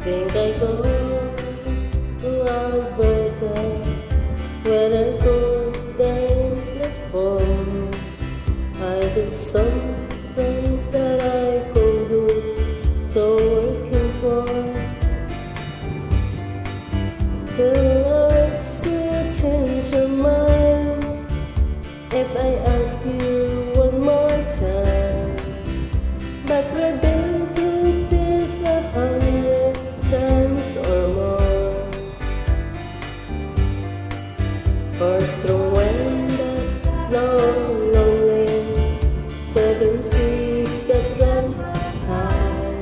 think I go to Alberta, where I go there before. I do some things that I could do to working for. So unless you change your mind, if I ask you one more time, but we've been through this 100 times or more. For strong wind that blow lonely, 7 seas that run high,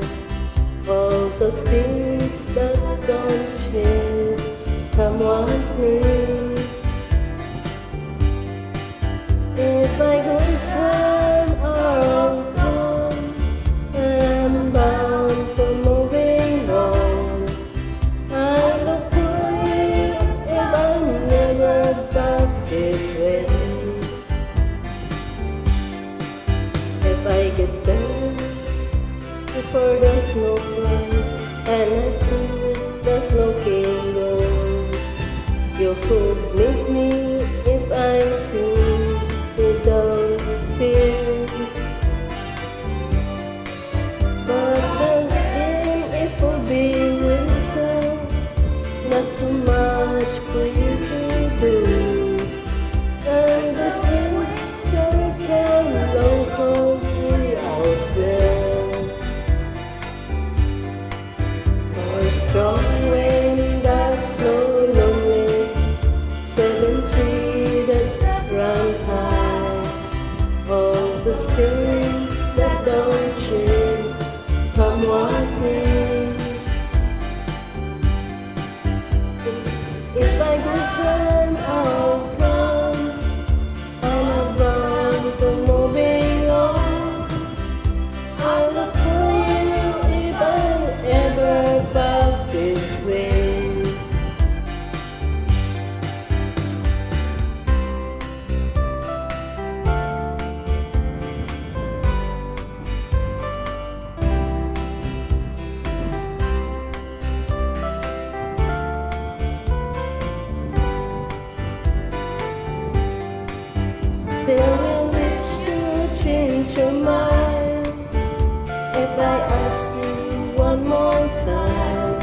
all those things that don't change, come with me. If I go time or come, I'm bound for moving on. I look for you if I'm never back this way. If I get there before there's no place, and I think that looking good, you could meet me if I see without fear. But then it will be winter, not too much for you to do. And the things sure can locally out there. For strong winds that blow lonely, 7 trees that run high, all the things that don't change, come with me. If I go time, I'll come, and I'm bound for moving on. I'll look for you if I'm ever back this way. Still will wish you change your mind if I ask you one more time.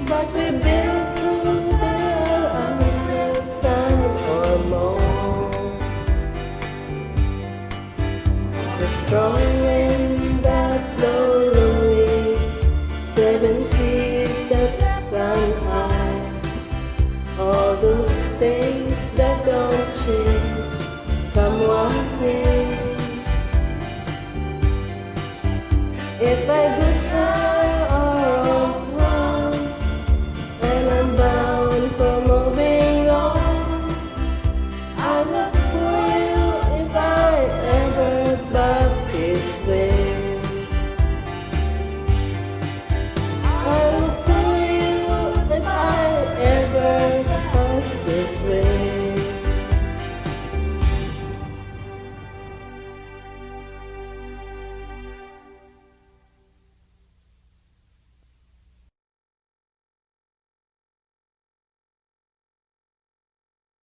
But we've been through there 100 times or more. The strong wind